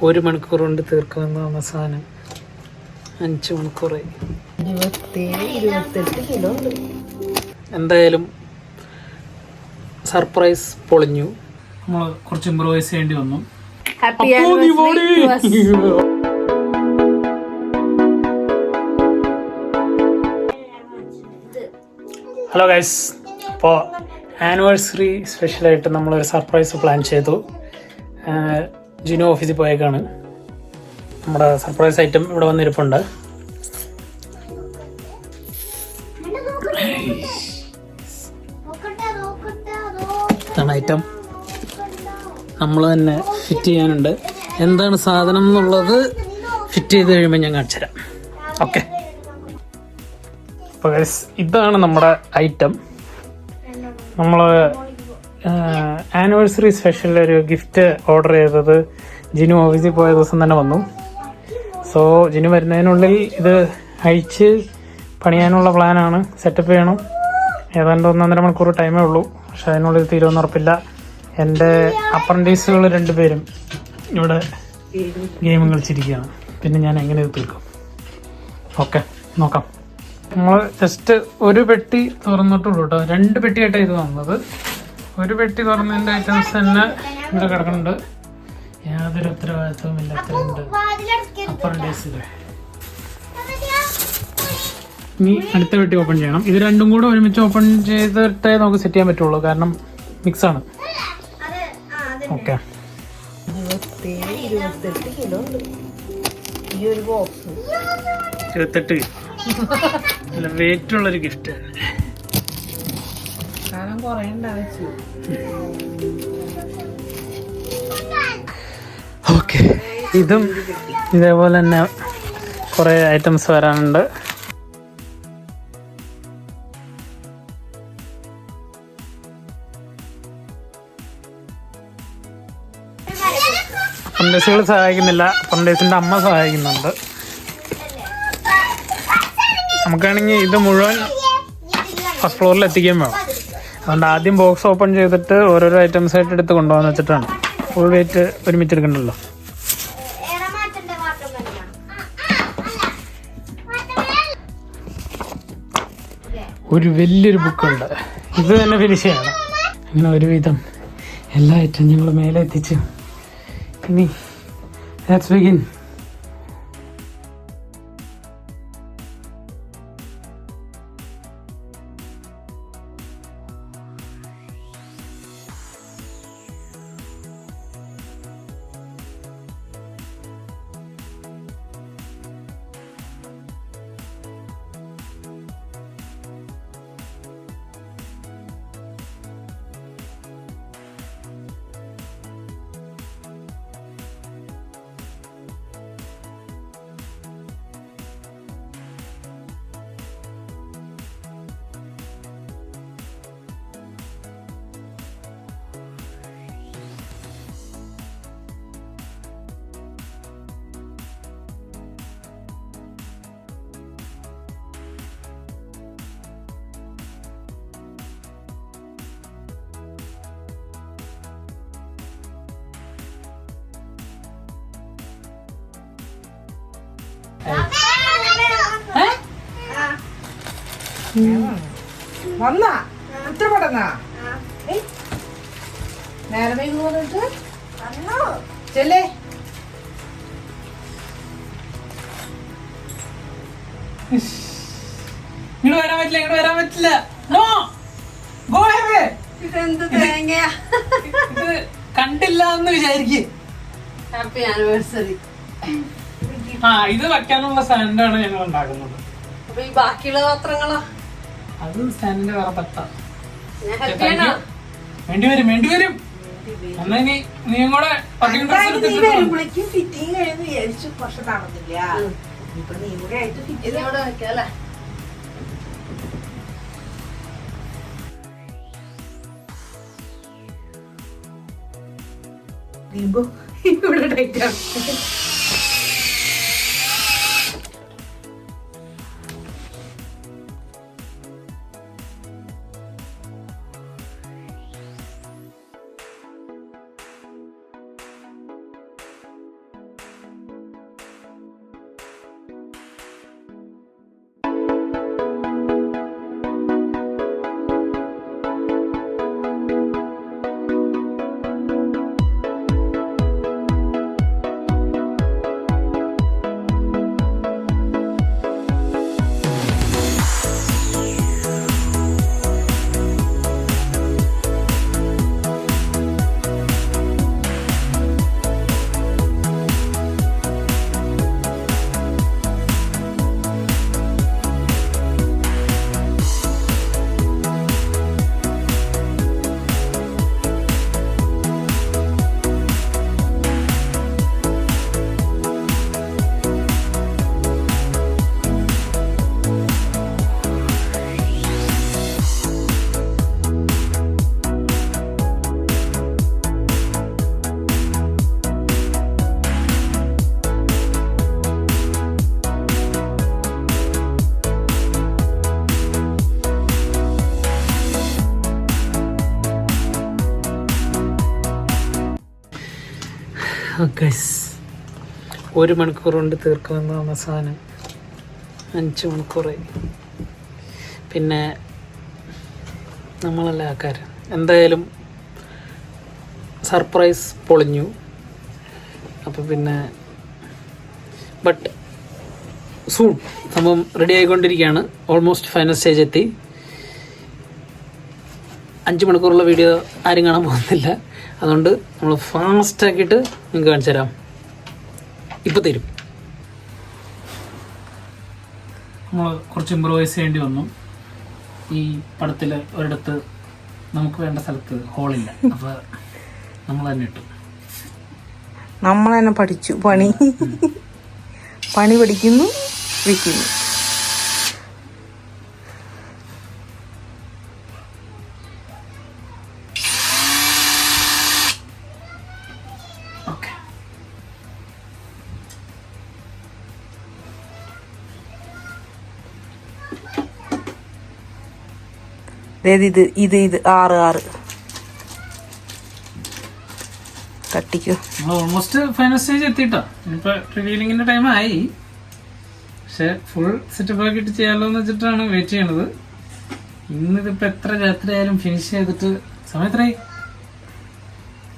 1 മണിക്കൂർ കൊണ്ട് തീർക്കുമെന്നാണ് സാധനം. 5 മണിക്കൂറായി. 27-28 കിലോ ഉണ്ട്. എന്തായാലും സർപ്രൈസ് പൊളിഞ്ഞു. നമ്മൾ കുറച്ച് ഇംപ്രൂവൈസ് ചെയ്യേണ്ടി വന്നു. ഹലോ ഗൈസ്, അപ്പോൾ ആനിവേഴ്സറി സ്പെഷ്യലായിട്ട് നമ്മളൊരു സർപ്രൈസ് പ്ലാൻ ചെയ്തു. ജിനു ഓഫീസിൽ പോയേക്കാണ്. നമ്മുടെ സർപ്രൈസ് ഐറ്റം ഇവിടെ വന്നിരിപ്പുണ്ട്. ഇതാണ് ഐറ്റം. നമ്മൾ തന്നെ ഫിറ്റ് ചെയ്യാനുണ്ട്. എന്താണ് സാധനം എന്നുള്ളത് ഫിറ്റ് ചെയ്ത് കഴിയുമ്പോൾ ഞാൻ കാണിച്ചു തരാം. ഓക്കെ, അപ്പോൾ ഗൈസ് ഇതാണ് നമ്മുടെ ഐറ്റം. നമ്മൾ ആനിവേഴ്സറി സ്പെഷ്യൽ ഒരു ഗിഫ്റ്റ് ഓർഡർ ചെയ്തത് ജിനു ഓഫീസിൽ പോയ ദിവസം തന്നെ വന്നു. സോ ജിനു വരുന്നതിനുള്ളിൽ ഇത് അഴിച്ച് പണിയാനുള്ള പ്ലാനാണ്. സെറ്റപ്പ് ചെയ്യണം. ഏതാണ്ട് 1.5 മണിക്കൂർ ടൈമേ ഉള്ളൂ. പക്ഷെ അതിനുള്ളിൽ തീരുമെന്ന് ഉറപ്പില്ല. എൻ്റെ അപ്രൻറ്റീസുകൾ 2 പേരും ഇവിടെ ഗെയിം കളിച്ചിരിക്കുകയാണ്. പിന്നെ ഞാൻ എങ്ങനെ ഇത് തീർക്കും? ഓക്കെ, നോക്കാം. നമ്മൾ ജസ്റ്റ് ഒരു പെട്ടി തുറന്നിട്ടുള്ളൂ കേട്ടോ. 2 പെട്ടിയായിട്ടാണ് ഇത് വന്നത്. ഒരു പെട്ടി തുറന്നതിൻ്റെ ഐറ്റംസ് തന്നെ ഇവിടെ കിടക്കുന്നുണ്ട്. യാതൊരു ഉത്തരവാദിത്വവും ഇല്ല. അത്രയുണ്ട് അപ്രൻറ്റീസിൽ. ഇനി അടുത്ത പെട്ടി ഓപ്പൺ ചെയ്യണം. ഇത് 2 കൂടെ ഒരുമിച്ച് ഓപ്പൺ ചെയ്തിട്ടേ നമുക്ക് സെറ്റ് ചെയ്യാൻ പറ്റുള്ളൂ, കാരണം മിക്സാണ്. ഓക്കെ, 27-28 കിലോ ഉണ്ട് ഈ ഒരു ബോക്സ്. 28 നല്ല വെയിറ്റ് ഉള്ളൊരു ഗിഫ്റ്റ്. കാരണം കുറേ ഉണ്ടാവും. ഓക്കെ, ഇതും ഇതേപോലെ തന്നെ കുറേ ഐറ്റംസ് വരാനുണ്ട്. അപ്രൻറ്റീസുകൾ സഹായിക്കുന്നില്ല, അപ്രൻറ്റീസിൻ്റെ അമ്മ സഹായിക്കുന്നുണ്ട്. നമുക്കാണെങ്കിൽ ഇത് മുഴുവൻ ഫസ്റ്റ് ഫ്ലോറിൽ എത്തിക്കാൻ വേണം. അതുകൊണ്ട് ആദ്യം ബോക്സ് ഓപ്പൺ ചെയ്തിട്ട് ഓരോരോ ഐറ്റംസ് ആയിട്ട് എടുത്ത് കൊണ്ടുപോകാൻ വെച്ചിട്ടാണ്. ഫുൾ വെയിറ്റ് ഒരുമിച്ച് എടുക്കണ്ടല്ലോ. ഒരു വലിയൊരു ബുക്കുണ്ട്. ഇത് തന്നെ ഫിനിഷ് ചെയ്യണം. അങ്ങനെ ഒരുവിധം എല്ലാ ഐറ്റം ഞങ്ങൾ മേലെ എത്തിച്ചു. ഇനി ലെറ്റ്സ് ബിഗിൻ. വന്നാ ഇത്ര പെട്ടെന്നാ നേരം വന്നിട്ട് ചെല്ലേ. ഇങ്ങോട്ട് വരാൻ പറ്റില്ല, ഇങ്ങോട്ട് വരാൻ പറ്റില്ല. No, go away. ഇതെന്ത് തേങ്ങയാ? ഇത് കണ്ടില്ല എന്ന് വിചാരിക്കും. Happy anniversary. ഇത് വെക്കാനുള്ള സ്റ്റാൻഡാണ് ഞങ്ങൾ ഉണ്ടാക്കുന്നത്. അപ്പൊ ഈ ബാക്കിയുള്ള പാത്രങ്ങളോ? അത് സ്റ്റാൻഡിന്റെ വേറെ പത്താ. വേണ്ടി വരും. എന്നാ നീ കൂടെ ഫിറ്റിങ് കഴിഞ്ഞ് വിചാരിച്ചു. പക്ഷെ നടന്നില്ല. ഇപ്പൊ നീ കൂടെ ആയിട്ട് ഫിറ്റിങ് വെക്കല്ലേ. ഇവിടെ ടൈറ്റ് ആണ്. 1 മണിക്കൂർ കൊണ്ട് തീർക്കുമെന്നാണ് സാധനം. 5 മണിക്കൂറായി. പിന്നെ നമ്മളല്ല ആൾക്കാർ. എന്തായാലും സർപ്രൈസ് പൊളിഞ്ഞു. അപ്പോൾ പിന്നെ ബട്ട് സൂൺ സംഭവം റെഡി ആയിക്കൊണ്ടിരിക്കുകയാണ്. ഓൾമോസ്റ്റ് ഫൈനൽ സ്റ്റേജ് എത്തി. 5 മണിക്കൂറുള്ള വീഡിയോ ആരും കാണാൻ പോകുന്നില്ല. അതുകൊണ്ട് നമ്മൾ ഫാസ്റ്റാക്കിയിട്ട് നിങ്ങൾക്ക് കാണിച്ചു തരാം. ഇപ്പോൾ തരും. നമ്മൾ കുറച്ച് ഇമ്പ്രൂവൈസ് ചെയ്യേണ്ടി വന്നു. ഈ പടത്തിൽ ഒരിടത്ത് നമുക്ക് വേണ്ട സ്ഥലത്ത് ഹോളില്ല. അപ്പോൾ നമ്മൾ തന്നെ ഇട്ടു. നമ്മൾ തന്നെ പഠിച്ചു പണി പഠിക്കുന്നു വിൽക്കുന്നു. ഇത് 6 തട്ടിക്കോ. നമ്മൾ ഓൾമോസ്റ്റ് ഫൈനൽ സ്റ്റേജ് എത്തിട്ടോ. ഇനിയിപ്പോ റിവീലിങ്ങിന്റെ ടൈം ആയി. പക്ഷെ ഫുൾ സെറ്റപ്പ് ആക്കിയിട്ട് ചെയ്യാമല്ലോ എന്ന് വെച്ചിട്ടാണ് വെയിറ്റ് ചെയ്യണത്. ഇന്നിതിപ്പോ എത്ര രാത്രി ആയാലും ഫിനിഷ് ചെയ്തിട്ട് സമയം എത്രയായി?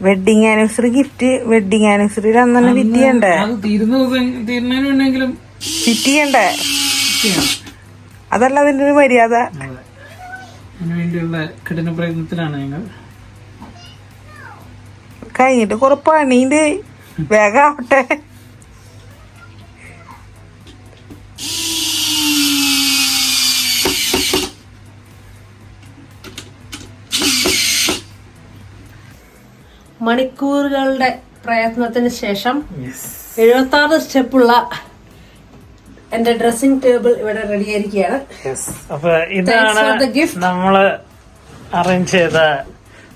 Wedding anniversary gift wedding anniversary അന്ന് തന്നെ ഫിറ്റ് ചെയ്യണ്ടേ? അത് തീരുന്നതിന് വേണമെങ്കിലും ഫിറ്റ് ചെയ്യണ്ടേ? അതല്ല അതിന്റെ ഒരു മര്യാദ. അതിനു വേണ്ടിയുള്ള കഠിന പ്രയത്നത്തിലാണ് ഞങ്ങൾ. കഴിഞ്ഞിട്ട് കുറെ പണിന്റെ വേഗം ആവട്ടെ. മണിക്കൂറുകളുടെ പ്രയത്നത്തിന് ശേഷം 76 സ്റ്റെപ്പുള്ള എന്റെ ഡ്രസ്സിംഗ് ടേബിൾ ഇവിടെ റെഡിയായിരിക്കുകയാണ്. അപ്പൊ ഇതാണ് നമ്മള് അറേഞ്ച് ചെയ്ത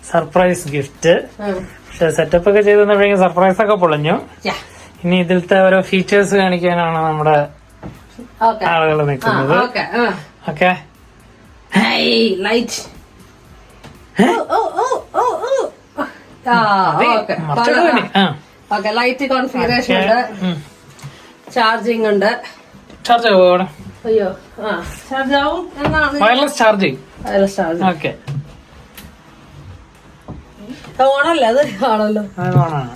സർപ്രൈസ് ഗിഫ്റ്റ്. പക്ഷെ സെറ്റപ്പ് ഒക്കെ ചെയ്തെന്നപ്പോഴേക്കും സർപ്രൈസ് ഒക്കെ പൊളിഞ്ഞു. ഇനി ഇതിലത്തെ ഓരോ ഫീച്ചേഴ്സ് കാണിക്കാനാണ് നമ്മുടെ ആളുകൾ നിൽക്കുന്നത്. ഓക്കെ, ലൈറ്റ് ലൈറ്റ് കോൺഫിഗറേഷൻ ഉണ്ട്, ചാർജിങ് ഉണ്ട്. ചാർജ് ആവോ അവിടെ? അയ്യോ ചാർജ് ആവും എന്നാണ്. Wireless charging. Wireless charging. Okay, ഓണല്ലേ? അത് ആണല്ലോ. ഓണാണ്.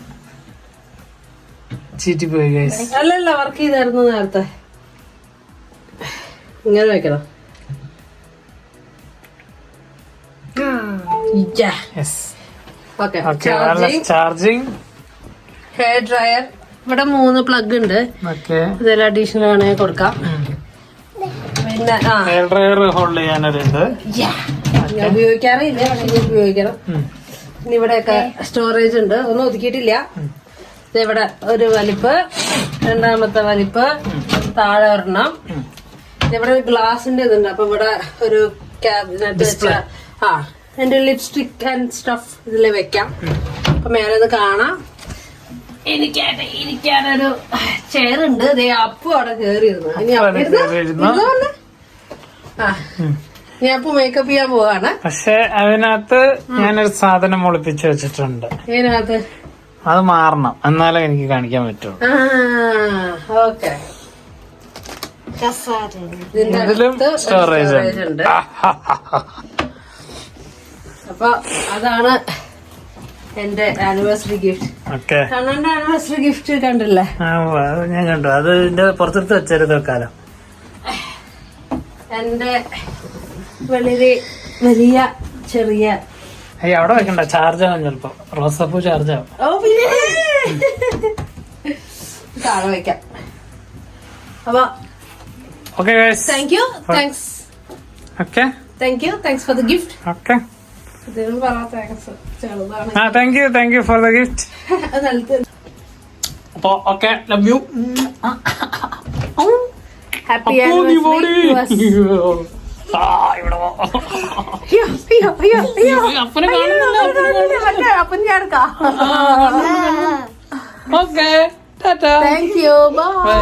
ചീറ്റിപ്പോയി ഗൈസ്. അല്ലല്ല, വർക്ക് ചെയ്തായിരുന്നു നേരത്തെ. ഇങ്ങനെ വെക്കണം. Charging, hair dryer. ഇവിടെ 3 പ്ലഗ് ഉണ്ട്. ഇതെല്ലാം അഡീഷണൽ വേണമെങ്കിൽ കൊടുക്കാം. പിന്നെ ഹെയർ ഡ്രയർ ഹോൾഡ് ചെയ്യാനൊരുണ്ട്. ഉപയോഗിക്കാറില്ല, പക്ഷെ ഉപയോഗിക്കണം. ഇനി ഇവിടെയൊക്കെ സ്റ്റോറേജ് ഉണ്ട്. ഒന്നും ഒതുക്കിയിട്ടില്ല. ഇവിടെ ഒരു വലിപ്പ്, രണ്ടാമത്തെ വലിപ്പ്, താഴെ ഒരെണ്ണം. ഇവിടെ ഒരു ഗ്ലാസിന്റെ ഇതുണ്ട്. അപ്പൊ ഇവിടെ ഒരു ക്യാബിനറ്റ് വെച്ച എന്റെ ലിപ്സ്റ്റിക് ആൻഡ് സ്റ്റഫ് ഇതിൽ വെക്കാം. അപ്പൊ മേലെ കാണാം. ഇരിക്കാനൊരു ചെയർ ഉണ്ട്. അപ്പു അവിടെ കയറിയിരുന്നു. ഞാൻ അപ്പു മേക്കപ്പ് ചെയ്യാൻ പോവാണ്. പക്ഷെ അതിനകത്ത് ഞാനൊരു സാധനം ഒളിപ്പിച്ച് വെച്ചിട്ടുണ്ട്. ഇതിനകത്ത് അത് മാറണം, എന്നാലേ എനിക്ക് കാണിക്കാൻ പറ്റുള്ളൂ. ഓക്കെ, ഇതിലും സ്റ്റോറേജ് ഉണ്ട്. അപ്പൊ അതാണ് എന്റെ ആനിവേഴ്സറി ഗിഫ്റ്റ്. ഓക്കെ, കണ്ണന്റെ ആനിവേഴ്സറി ഗിഫ്റ്റ് കണ്ടില്ലേ? ഞാൻ കണ്ടു. അത് ഇതിന്റെ പുറത്തെടുത്ത് വെച്ചരുത് വെക്കാലോ. എന്റെ വലിയ ചെറിയ അവിടെ വെക്കണ്ട, ചാർജ് ആവും ചിലപ്പോ. റോസപ്പൂ ചാർജ് ആവും. താഴെ വെക്കാം. അപ്പൊ okay guys, thank you, thanks. Okay, thanks for the gift. Okay, thank you for the gift. അപ്പൊ okay, love you. Happy anniversary. അപ്പനെ കാണുന്നില്ല. അപ്പൻ ചേർക്കാം. Okay, tata. Thank you, by.